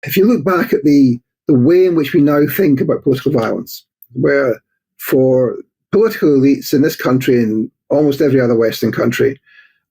if you look back at the way in which we now think about political violence, where for political elites in this country and almost every other Western country,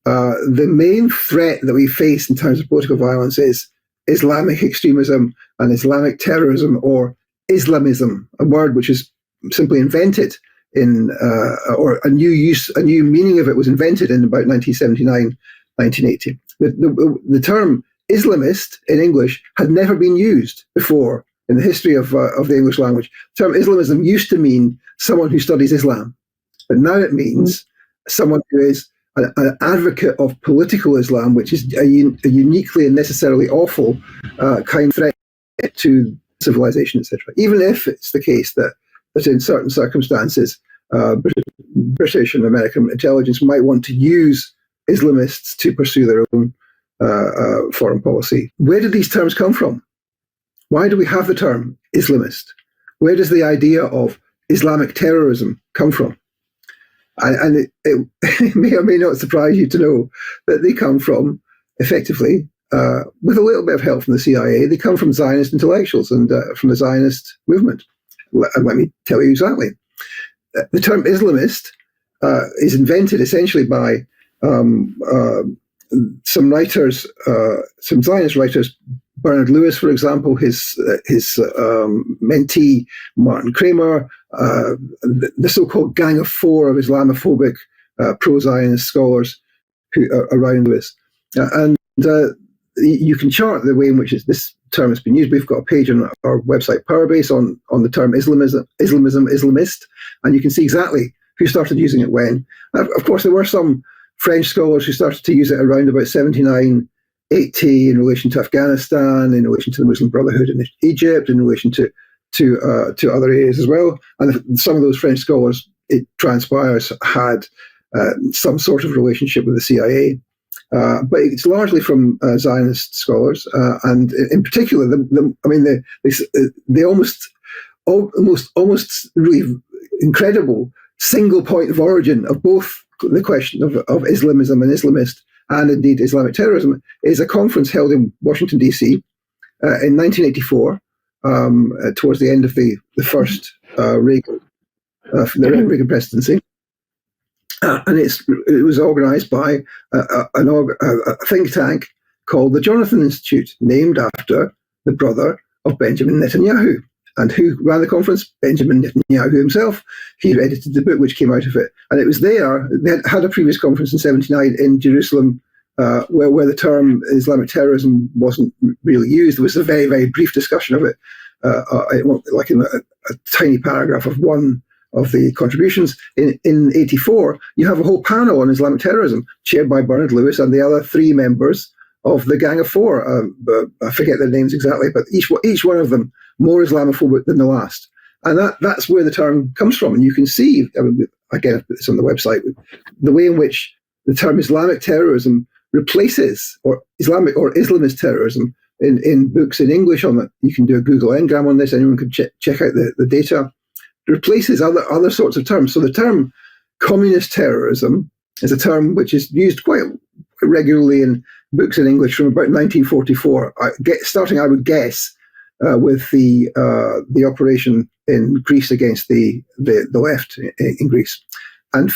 the main threat that we face in terms of political violence is Islamic extremism and Islamic terrorism, or Islamism, a word which is simply invented or a new meaning of it was invented in about 1979, 1980. The term Islamist in English had never been used before in the history of the English language. The term Islamism used to mean someone who studies Islam, but now it means someone who is an advocate of political Islam, which is a uniquely and necessarily awful kind of threat to civilization, etc. Even if it's the case that in certain circumstances, British and American intelligence might want to use Islamists to pursue their own foreign policy. Where did these terms come from? Why do we have the term Islamist? Where does the idea of Islamic terrorism come from? And it may or may not surprise you to know that they come from, effectively, with a little bit of help from the CIA, they come from Zionist intellectuals and from the Zionist movement. And let me tell you exactly. The term Islamist is invented essentially by some writers, some Zionist writers. Bernard Lewis, for example, his mentee Martin Kramer, the so-called Gang of Four of Islamophobic pro-Zionist scholars who are around Lewis, and you can chart the way in which this term has been used. We've got a page on our website Powerbase on the term Islamism, Islamist, and you can see exactly who started using it when. Of course, there were some French scholars who started to use it around about 79, 80 in relation to Afghanistan, in relation to the Muslim Brotherhood in Egypt, in relation to other areas as well. And some of those French scholars, it transpires, had some sort of relationship with the CIA. But it's largely from Zionist scholars, and in particular, the almost really incredible single point of origin of both the question of Islamism and Islamist, and indeed Islamic terrorism, is a conference held in Washington, D.C. In 1984, towards the end of the first Reagan presidency. And it was organized by a think tank called the Jonathan Institute, named after the brother of Benjamin Netanyahu. And who ran the conference? Benjamin Netanyahu himself. He edited the book which came out of it. And it was there, they had a previous conference in 79 in Jerusalem, where the term Islamic terrorism wasn't really used. There was a very, very brief discussion of it, like in a tiny paragraph of one of the contributions. In 84, you have a whole panel on Islamic terrorism, chaired by Bernard Lewis and the other three members of the Gang of Four. I forget their names exactly, but each one of them more Islamophobic than the last. And that's where the term comes from. And you can see, again, it's on the website, the way in which the term Islamic terrorism replaces, or Islamic or Islamist terrorism, in books in English on it. You can do a Google Ngram on this. Anyone can check out the data. It replaces other sorts of terms. So the term communist terrorism is a term which is used quite regularly in books in English from about 1944, starting, I would guess, with the operation in Greece against the left in Greece, and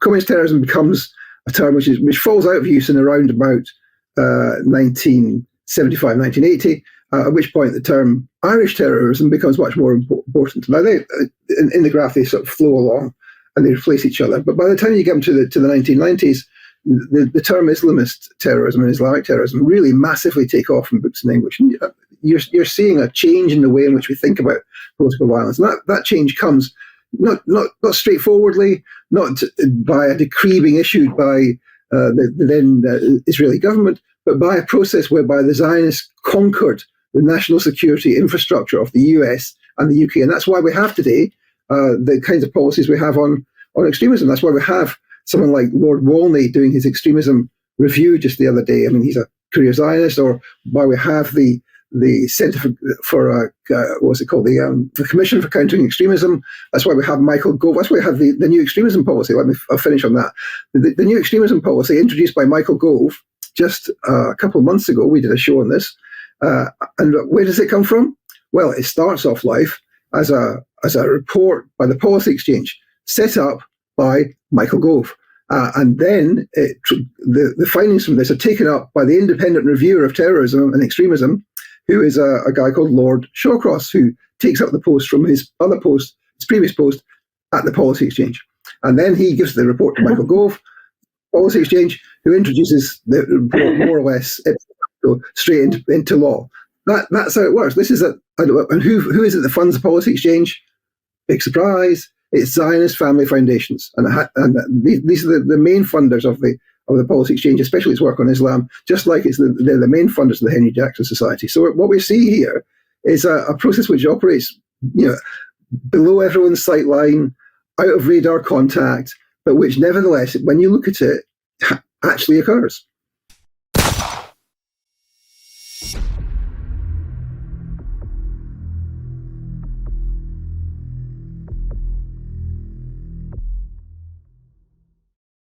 communist terrorism becomes a term which falls out of use in around about 1975, 1980. At which point the term Irish terrorism becomes much more important. Now, in the graph, they sort of flow along and they replace each other. But by the time you get to the 1990s, the term Islamist terrorism and Islamic terrorism really massively take off in books in English. And you're seeing a change in the way in which we think about political violence. And that change comes not straightforwardly, not by a decree being issued by the then Israeli government, but by a process whereby the Zionists conquered the national security infrastructure of the US and the UK. And that's why we have today the kinds of policies we have on extremism. That's why we have someone like Lord Wolney doing his extremism review just the other day. I mean, he's a career Zionist. Or why we have the Centre for what's it called? The Commission for Countering Extremism. That's why we have Michael Gove. That's why we have the new extremism policy. I'll finish on that. The new extremism policy introduced by Michael Gove just a couple of months ago. We did a show on this. And where does it come from? Well, it starts off life as a report by the Policy Exchange, set up by Michael Gove. And then the findings from this are taken up by the independent reviewer of terrorism and extremism, who is a guy called Lord Shawcross, who takes up the post from his previous post at the Policy Exchange. And then he gives the report to Michael Gove, Policy Exchange, who introduces the report more or less straight into law. That's how it works. This is and who is it that funds the Policy Exchange? Big surprise. It's Zionist Family Foundations, and these are the main funders of the Policy Exchange, especially its work on Islam. Just like they're the main funders of the Henry Jackson Society. So what we see here is a process which operates, below everyone's sight line, out of radar contact, but which nevertheless, when you look at it, actually occurs.